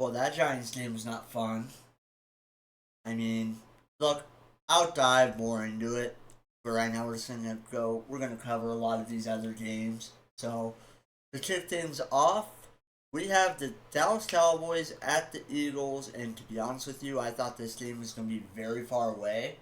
Well, that Giants game was not fun. I mean, look, I'll dive more into it, but right now we're just gonna go. We're gonna cover a lot of these other games. So to kick things off, we have the Dallas Cowboys at the Eagles, and to be honest with you, I thought this game was gonna be very far away,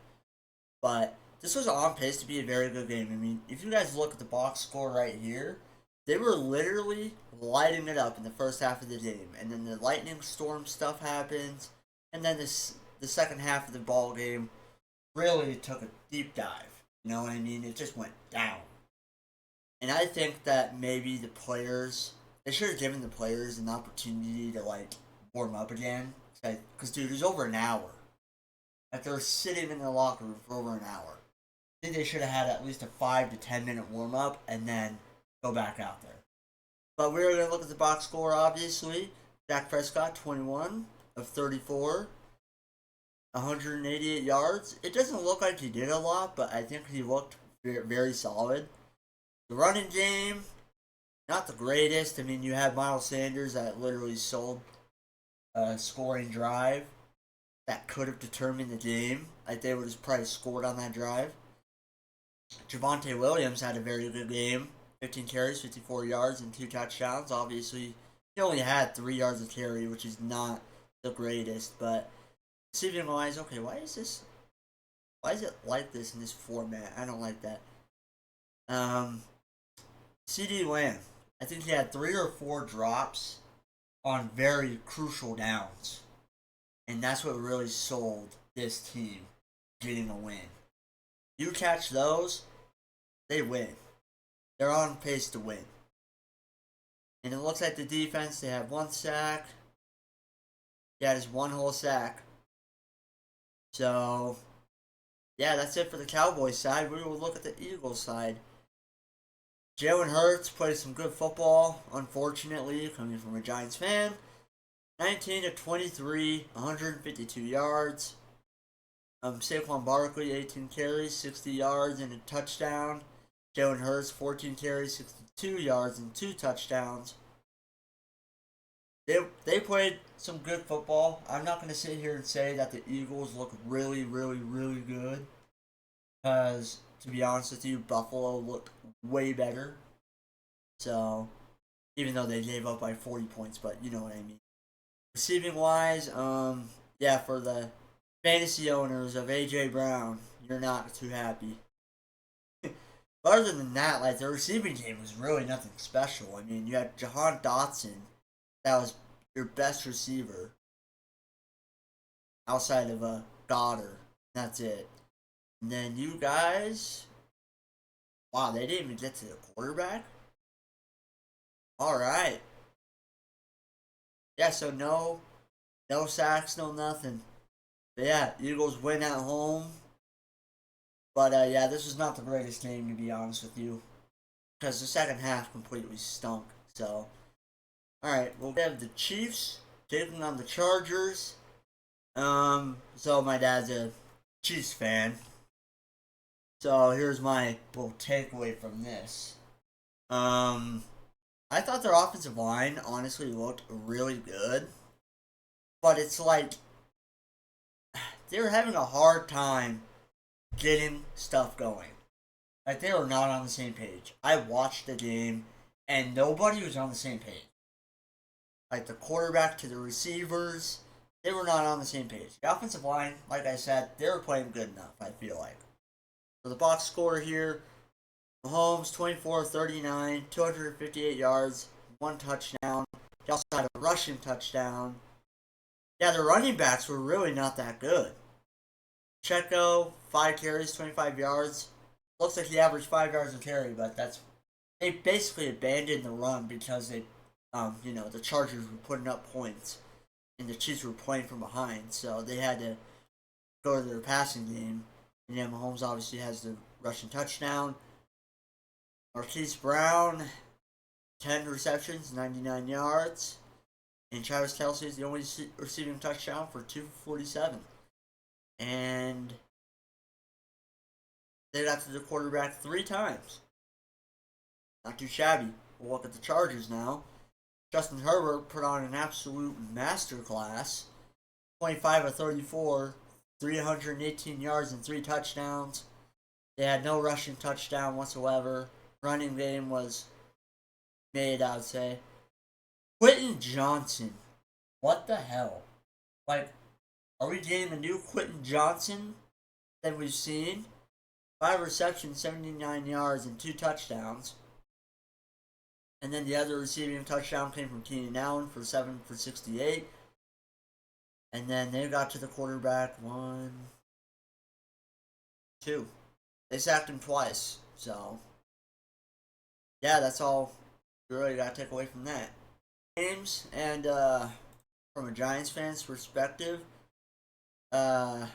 but this was on pace to be a very good game. I mean, if you guys look at the box score right here, they were literally lighting it up in the first half of the game, and then the lightning storm stuff happens, and then the second half of the ball game really took a deep dive. You know what I mean? It just went down, and I think that maybe the players they should have given the players an opportunity to like warm up again. Because dude, it was over an hour. Like they're sitting in the locker room for over an hour. I think they should have had at least a 5 to 10 minute warm up and then go back out there. But we're going to look at the box score, obviously. Dak Prescott, 21 of 34, 188 yards. It doesn't look like he did a lot, but I think he looked very solid. The running game, not the greatest. I mean, you had Miles Sanders that literally sold a scoring drive that could have determined the game. Like they would have probably scored on that drive. Javonte Williams had a very good game. 15 carries, 54 yards, and 2 touchdowns. Obviously, he only had 3 yards of carry, which is not the greatest. But receiving wise, okay, why is this? Why is it like this in this format? I don't like that. Um, CD Lamb, I think he had 3 or 4 drops on very crucial downs, and that's what really sold this team getting a win. You catch those, they win. They're on pace to win. And it looks like the defense, they have 1 sack. Yeah, just one whole sack. So, yeah, that's it for the Cowboys side. We will look at the Eagles side. Jalen Hurts played some good football, unfortunately, coming from a Giants fan. 19 to 23, 152 yards. Saquon Barkley, 18 carries, 60 yards, and a touchdown. Jalen Hurts, 14 carries, 62 yards, and 2 touchdowns. They played some good football. I'm not going to sit here and say that the Eagles look really, really, really good. Because, to be honest with you, Buffalo looked way better. So, even though they gave up by 40 points, but you know what I mean. Receiving wise, yeah, for the fantasy owners of AJ Brown, you're not too happy. But other than that, like the receiving game was really nothing special. I mean, you had Jahan Dotson, that was your best receiver outside of a Goddard. That's it. And then you guys, wow, they didn't even get to the quarterback. All right, yeah. So no sacks, no nothing. But yeah, Eagles win at home. But yeah, this was not the greatest game to be honest with you, because the second half completely stunk. So, all right, we'll have the Chiefs taking on the Chargers. So my dad's a Chiefs fan. So here's my little takeaway from this. Um, I thought their offensive line honestly looked really good, but it's like they were having a hard time getting stuff going. Like they were not on the same page. I watched the game and nobody was on the same page. Like the quarterback to the receivers, they were not on the same page. The offensive line, like I said, they were playing good enough, I feel like. So the box score here, Mahomes 24-39, 258 yards, 1 touchdown. He also had a rushing touchdown. Yeah, the running backs were really not that good. Checo, 5 carries, 25 yards. Looks like he averaged 5 yards a carry, but they basically abandoned the run because the Chargers were putting up points and the Chiefs were playing from behind, so they had to go to their passing game. And then Mahomes obviously has the rushing touchdown. Marquise Brown, 10 receptions, 99 yards. And Travis Kelce is the only receiving touchdown for 247. And they got to the quarterback 3 times. Not too shabby. We'll look at the Chargers now. Justin Herbert put on an absolute masterclass. 25 of 34, 318 yards and 3 touchdowns. They had no rushing touchdown whatsoever. Running game was made, I would say. Quentin Johnson. What the hell? Like, are we getting a new Quentin Johnson that we've seen? 5 receptions, 79 yards, and 2 touchdowns. And then the other receiving touchdown came from Keenan Allen for 7 for 68. And then they got to the quarterback 1, 2. They sacked him twice. So, yeah, that's all you really got to take away from that. Games, and from a Giants fan's perspective, not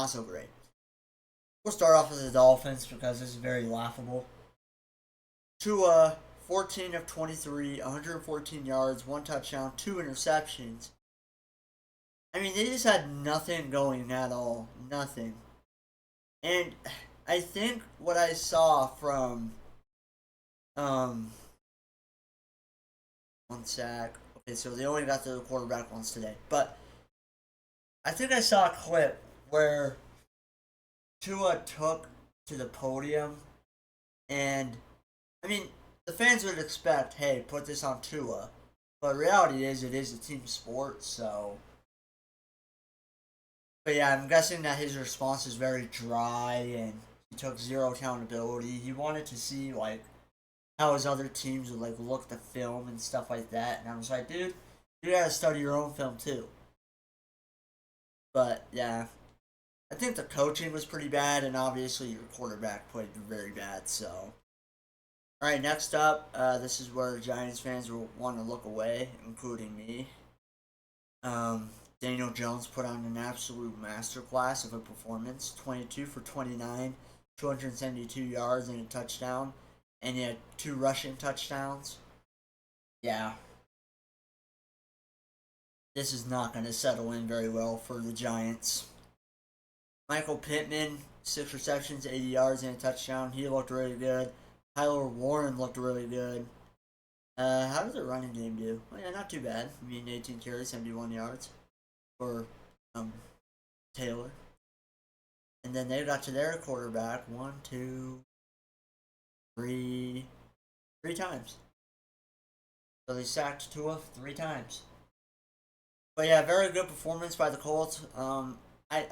so great. We'll start off with the Dolphins because this is very laughable. Tua, 14 of 23, 114 yards, 1 touchdown, 2 interceptions. I mean, they just had nothing going at all. Nothing. And I think what I saw from, 1 sack. Okay, so they only got to the quarterback once today. But I think I saw a clip where Tua took to the podium, and I mean, the fans would expect, hey, put this on Tua. But reality is, it is a team sport, so. But yeah, I'm guessing that his response is very dry and he took zero accountability. He wanted to see, like, how his other teams would, like, look at the film and stuff like that. And I was like, dude, you gotta study your own film, too. But, yeah. I think the coaching was pretty bad, and obviously your quarterback played very bad, so. Alright, next up, this is where Giants fans will want to look away, including me. Daniel Jones put on an absolute masterclass of a performance. 22 for 29, 272 yards and a touchdown, and he had 2 rushing touchdowns. Yeah. This is not going to settle in very well for the Giants. Michael Pittman, 6 receptions, 80 yards and a touchdown. He looked really good. Tyler Warren looked really good. How did the running game do? Well, yeah, not too bad. I mean, 18 carries, 71 yards for Taylor. And then they got to their quarterback 1, 2, 3 times. So they sacked Tua 3 times. But yeah, very good performance by the Colts. I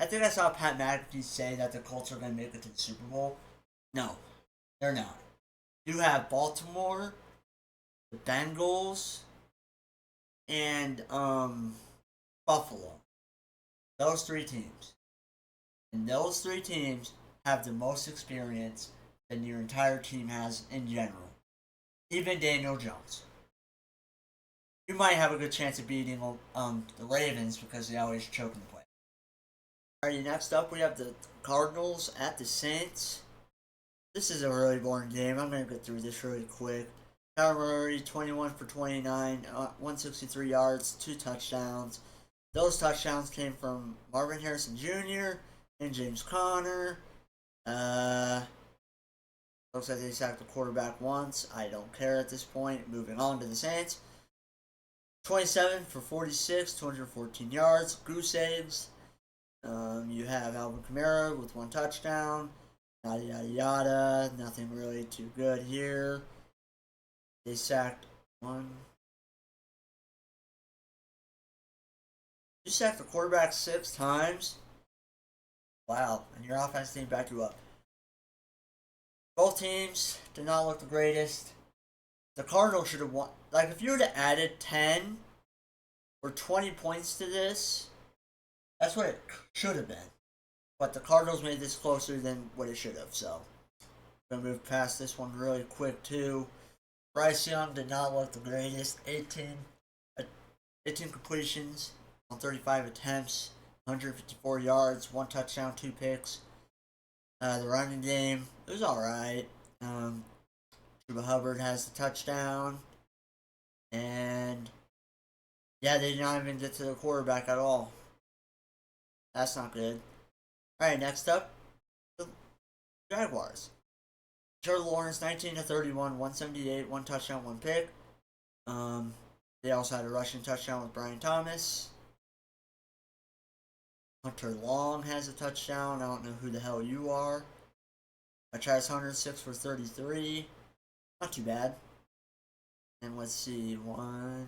think I saw Pat McAfee say that the Colts are going to make it to the Super Bowl. No, they're not. You have Baltimore, the Bengals, and Buffalo. Those 3 teams. And those 3 teams have the most experience than your entire team has in general. Even Daniel Jones. You might have a good chance of beating the Ravens because they always choke in the play. Alrighty, next up we have the Cardinals at the Saints. This is a really boring game. I'm going to get through this really quick. Kyler Murray, 21 for 29, 163 yards, 2 touchdowns. Those touchdowns came from Marvin Harrison Jr. and James Conner. Looks like they sacked the quarterback once. I don't care at this point. Moving on to the Saints. 27 for 46, 214 yards, goose eggs. You have Alvin Kamara with 1 touchdown. Yada yada yada. Nothing really too good here. They sacked 1. You sacked the quarterback 6 times. Wow, and your offense didn't back you up. Both teams did not look the greatest. The Cardinals should have won. Like, if you would have added 10 or 20 points to this, that's what it should have been. But the Cardinals made this closer than what it should have, so. I'm going to move past this one really quick, too. Bryce Young did not look the greatest. 18 completions on 35 attempts, 154 yards, 1 touchdown, 2 picks. The running game, it was alright. Chuba Hubbard has the touchdown. And yeah, they did not even get to the quarterback at all. That's not good. Alright, next up, the Jaguars. Trevor Lawrence, 19 to 31, 178, 1 touchdown, 1 pick. They also had a rushing touchdown with Brian Thomas. Hunter Long has a touchdown. I don't know who the hell you are. Travis Hunter 6 for 33. Not too bad. And let's see, one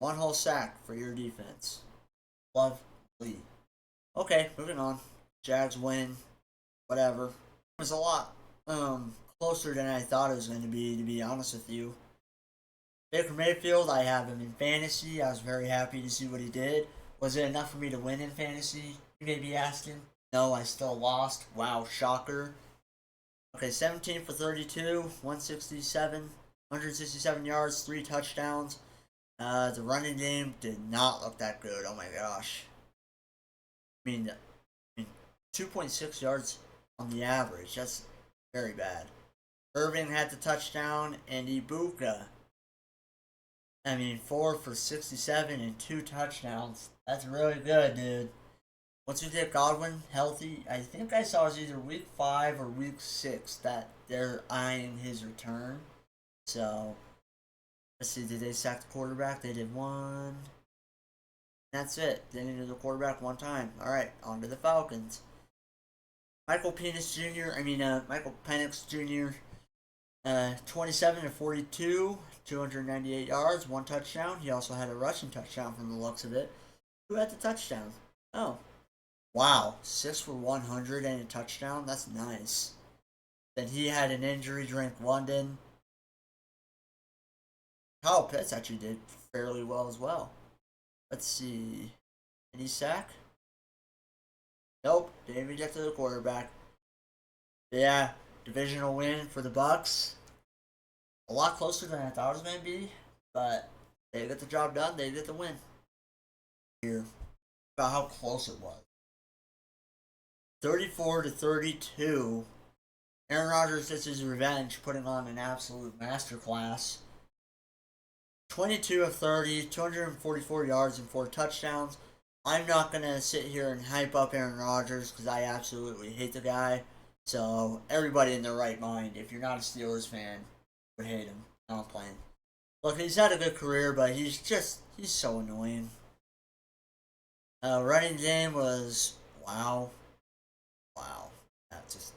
whole sack for your defense. Lovely. Okay, moving on. Jags win. Whatever. It was a lot closer than I thought it was going to be honest with you. Baker Mayfield, I have him in fantasy. I was very happy to see what he did. Was it enough for me to win in fantasy? You may be asking. No, I still lost. Wow, shocker. Okay, 17 for 32, 167 yards, 3 touchdowns. The running game did not look that good. Oh my gosh. I mean 2.6 yards on the average. That's very bad. Irving had the touchdown, and Ibuka. 4 for 67 and 2 touchdowns. That's really good, dude. Once you get Godwin healthy, I think I saw it was either week 5 or week 6 that they're eyeing his return. So, let's see, did they sack the quarterback? They did one. That's it. They needed the quarterback one time. Alright, on to the Falcons. Michael Penix Jr., 27 to 42, 298 yards, 1 touchdown. He also had a rushing touchdown from the looks of it. Who had the touchdown? Oh, wow, 6 for 100 and a touchdown. That's nice. Then he had an injury, Drake London. Kyle Pitts actually did fairly well as well. Let's see. Any sack? Nope, didn't even get to the quarterback. Yeah, divisional win for the Bucks. A lot closer than I thought it was going to be, but they get the job done. They get the win. Here, about how close it was. 34 to 32. Aaron Rodgers gets his revenge, putting on an absolute masterclass. 22 of 30, 244 yards and 4 touchdowns. I'm not going to sit here and hype up Aaron Rodgers because I absolutely hate the guy. So, everybody in their right mind, if you're not a Steelers fan, would hate him. I'm playing. Look, he's had a good career, but he's so annoying. Running game was, wow. That's just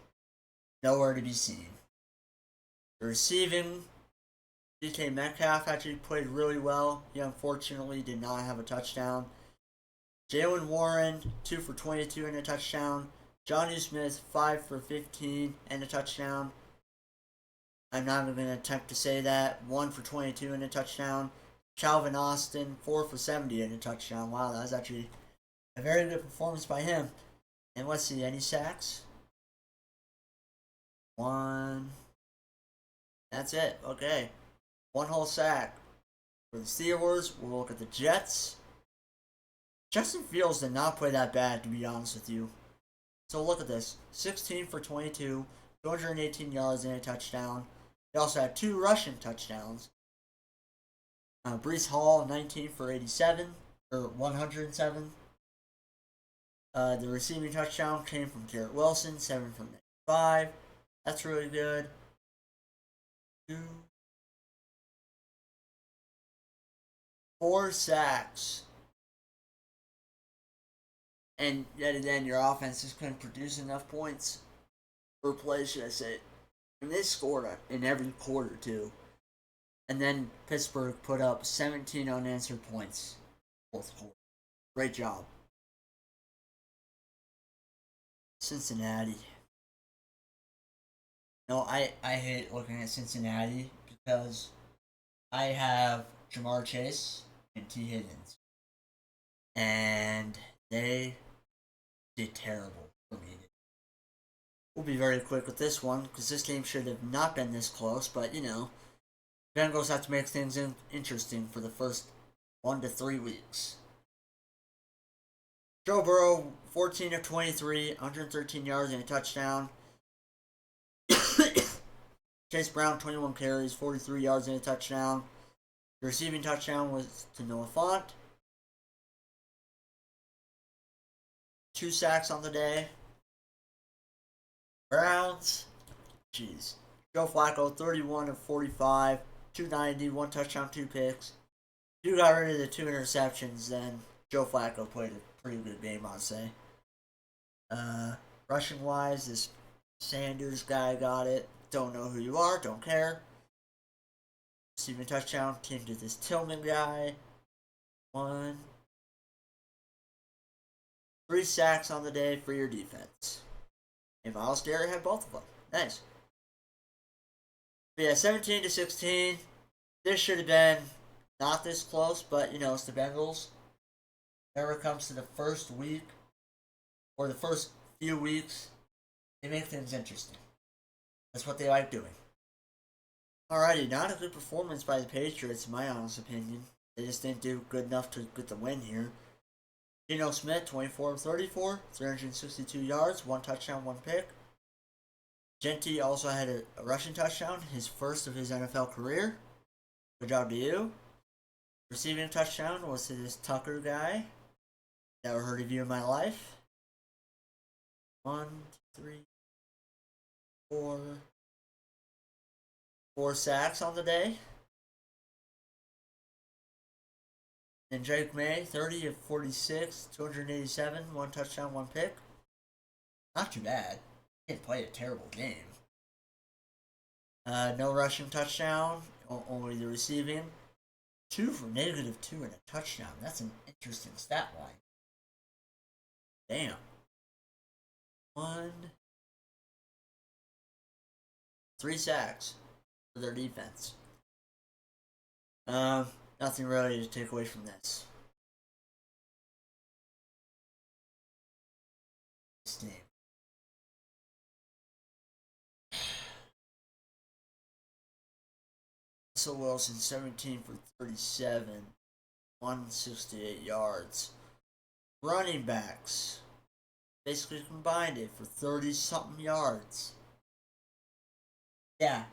nowhere to be seen. The receiving, DK Metcalf actually played really well. He unfortunately did not have a touchdown. Jaylen Warren, 2 for 22 and a touchdown. Jonnu Smith, 5 for 15 and a touchdown. I'm not even going to attempt to say that. 1 for 22 and a touchdown. Calvin Austin, 4 for 70 and a touchdown. Wow, that was actually a very good performance by him. And let's see, any sacks? 1. That's it. Okay. 1 whole sack. For the Steelers, we'll look at the Jets. Justin Fields did not play that bad, to be honest with you. So look at this. 16 for 22, 218 yards and a touchdown. He also had 2 rushing touchdowns. Breece Hall, 19 for 87, or 107. The receiving touchdown came from Garrett Wilson, 7 from 95. That's really good. 4 sacks. And yet again, your offense just couldn't produce enough points. Or play, should I say. And they scored in every quarter, too. And then Pittsburgh put up 17 unanswered points. Fourth quarter. Great job. Cincinnati. No, I hate looking at Cincinnati because I have Jamar Chase and T. Higgins. And they did terrible for me. We'll be very quick with this one because this game should have not been this close, but Bengals have to make things interesting for the first 1 to 3 weeks. Joe Burrow, 14 of 23, 113 yards and a touchdown. Chase Brown, 21 carries, 43 yards and a touchdown. The receiving touchdown was to Noah Fant. 2 sacks on the day. Browns, jeez. Joe Flacco, 31 of 45, 290, 1 touchdown, 2 picks. If you got rid of the 2 interceptions, then Joe Flacco played a pretty good game, I'd say. Rushing wise, this Sanders guy got it. Don't know who you are, don't care. Receiving touchdown came to this Tillman guy. 3 sacks on the day for your defense. And Myles Garrett had both of them. Nice. But yeah, 17-16. This should have been not this close, but it's the Bengals. Whenever it comes to the first week or the first few weeks, they make things interesting. That's what they like doing. Alrighty, not a good performance by the Patriots, in my honest opinion. They just didn't do good enough to get the win here. Geno Smith, 24-34, 362 yards, 1 touchdown, 1 pick. Gentry also had a rushing touchdown, his first of his NFL career. Good job to you. Receiving touchdown was to this Tucker guy. Never heard of you in my life. 1, 2, 3, 4. 4 sacks on the day. And Drake May, 30-46, 287, 1 touchdown, 1 pick. Not too bad. He didn't play a terrible game. No rushing touchdown, only the receiving. 2 for -2 and a touchdown. That's an interesting stat line. Damn. 3 sacks for their defense. Nothing really to take away from this. This game. Russell Wilson, 17-37, 168 yards. Running backs basically combined it for 30-something yards. Yeah.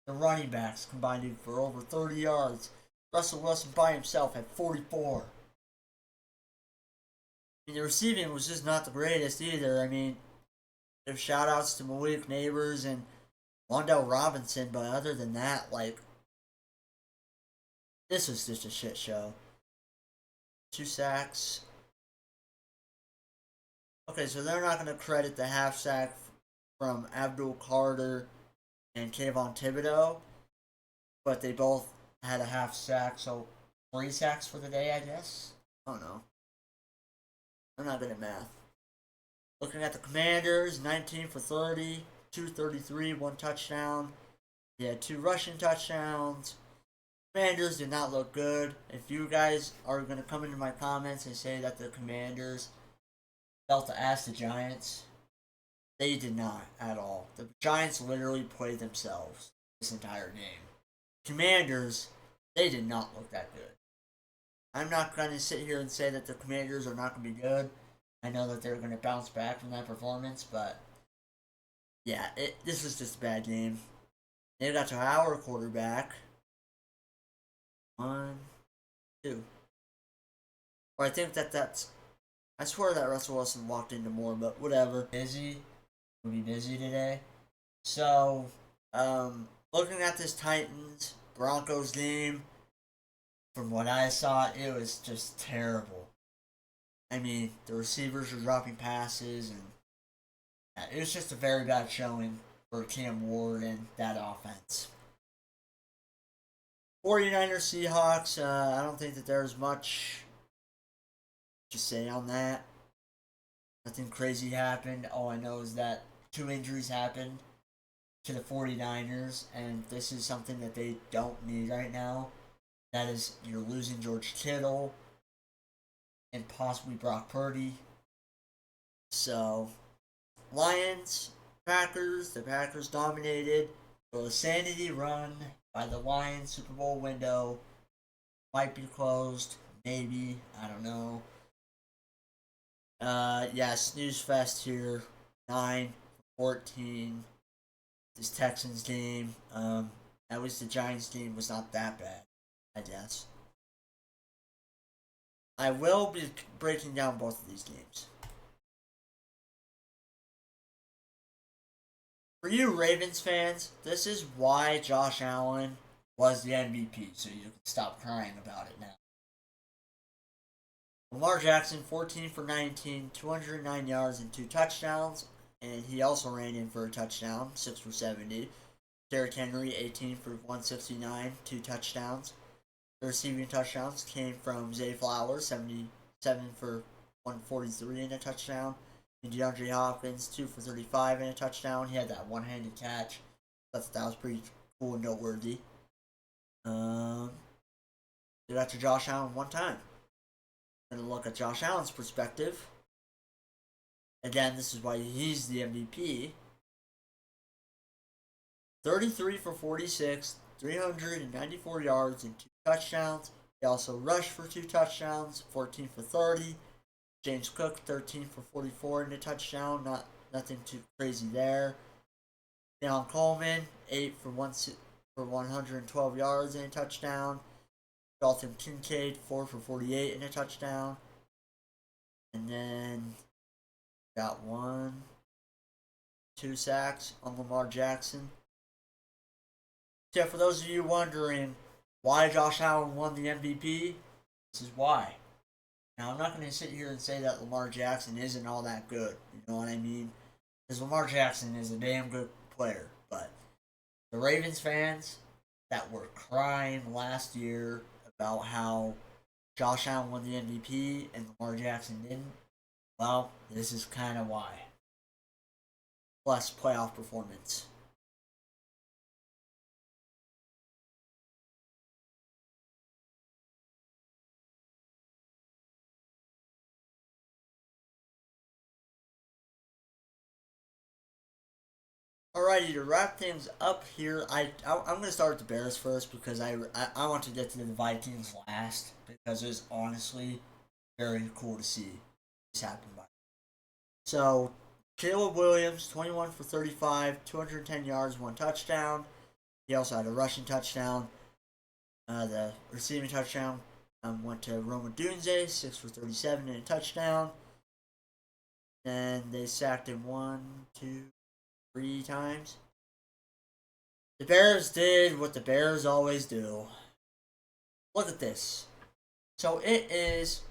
The running backs combined it for over 30 yards. Russell Wilson by himself had 44. The receiving was just not the greatest either. There's shout outs to Malik Neighbors and Wan'Dale Robinson, but other than that, this was just a shit show. 2 sacks. Okay, so they're not going to credit the half sack from Abdul Carter and Kayvon Thibodeau, but they both had a half sack, so 3 sacks for the day, I guess. I don't know. I'm not good at math. Looking at the Commanders, 19-30, 233, 1 touchdown. They had 2 rushing touchdowns. Commanders did not look good. If you guys are going to come into my comments and say that the Commanders felt to ask the Giants, they did not at all. The Giants literally played themselves this entire game. Commanders, they did not look that good. I'm not going to sit here and say that the Commanders are not going to be good. I know that they're going to bounce back from that performance, but yeah, this was just a bad game. They got to our quarterback. 1, 2. Or I think that's... I swear that Russell Wilson walked into more, but whatever. We'll be busy today. So, looking at this Titans-Broncos game, from what I saw, it was just terrible. The receivers were dropping passes, and it was just a very bad showing for Cam Ward and that offense. 49ers Seahawks, I don't think that there's much to say on that. Nothing crazy happened. All I know is that 2 injuries happened to the 49ers, and this is something that they don't need right now. That is, you're losing George Kittle and possibly Brock Purdy. So, Lions, Packers, the Packers dominated. Will a sanity run by the Lions Super Bowl window might be closed, maybe, I don't know. Yeah, snooze fest here, 9-14. This Texans game, at least the Giants game was not that bad, I guess. I will be breaking down both of these games. For you Ravens fans, this is why Josh Allen was the MVP, so you can stop crying about it now. Lamar Jackson, 14 for 19, 209 yards and 2 touchdowns, and he also ran in for a touchdown, 6 for 70. Derrick Henry, 18 for 169, 2 touchdowns. The receiving touchdowns came from Zay Flowers, 77 for 143 and a touchdown. And DeAndre Hopkins, 2 for 35 and a touchdown. He had that one-handed catch. I thought that was pretty cool and noteworthy. They got to Josh Allen one time. Gonna look at Josh Allen's perspective. Again, this is why he's the MVP. 33 for 46, 394 yards and 2 touchdowns. He also rushed for 2 touchdowns, 14 for 30. James Cook, 13 for 44 and a touchdown. Nothing too crazy there. Deion Coleman, 8 for 112 yards and a touchdown. Dalton Kincaid, 4 for 48 and a touchdown. And then got 2 sacks on Lamar Jackson. So for those of you wondering why Josh Allen won the MVP, this is why. Now I'm not going to sit here and say that Lamar Jackson isn't all that good. You know what I mean? Because Lamar Jackson is a damn good player. But the Ravens fans that were crying last year about how Josh Allen won the MVP and Lamar Jackson didn't, well, this is kind of why. Plus playoff performance. Alrighty, to wrap things up here, I'm going to start with the Bears first because I want to get to the Vikings last because it's honestly very cool to see this happen. So, Caleb Williams, 21 for 35, 210 yards, 1 touchdown. He also had a rushing touchdown. The receiving touchdown went to Rome Odunze, 6 for 37 and a touchdown. And they sacked him 1, 2, 3 times. The Bears did what the Bears always do. Look at this. So it is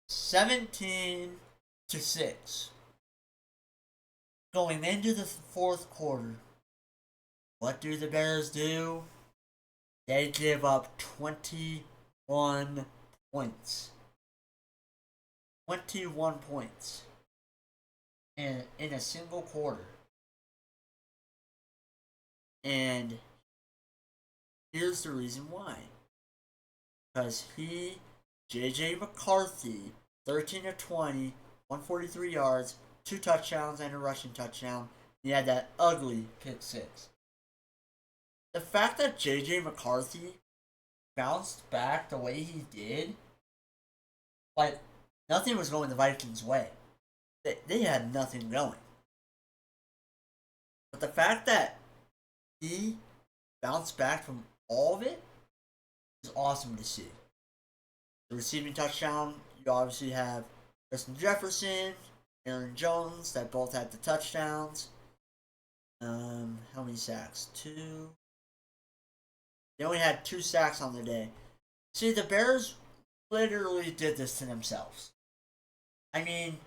17-6 going into the 4th quarter. What do the Bears do? They give up 21 points. 21 points in a single quarter. And here's the reason why. Because J.J. McCarthy, 13 of 20, 143 yards, 2 touchdowns, and a rushing touchdown. He had that ugly pick 6. The fact that J.J. McCarthy bounced back the way he did, like, nothing was going the Vikings' way. They had nothing going. But the fact that he bounced back from all of it is awesome to see. The receiving touchdown, you obviously have Justin Jefferson, Aaron Jones, that both had the touchdowns. How many sacks? 2. They only had 2 sacks on the day. See, the Bears literally did this to themselves. I mean,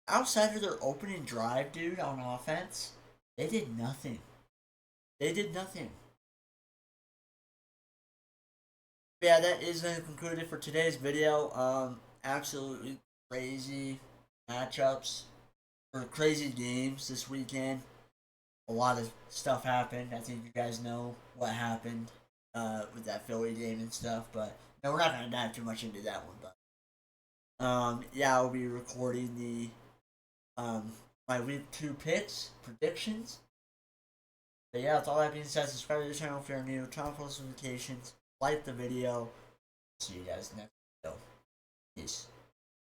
outside of their opening drive, dude, on offense, they did nothing. They did nothing. But yeah, that is going to conclude it for today's video. Absolutely crazy matchups or crazy games this weekend. A lot of stuff happened. I think you guys know what happened with that Philly game and stuff. But no, we're not going to dive too much into that one. But yeah, I'll be recording the my week 2 picks predictions. But yeah, with all that being said, subscribe to the channel if you're new, turn on post notifications, like the video. See you guys next video. Peace.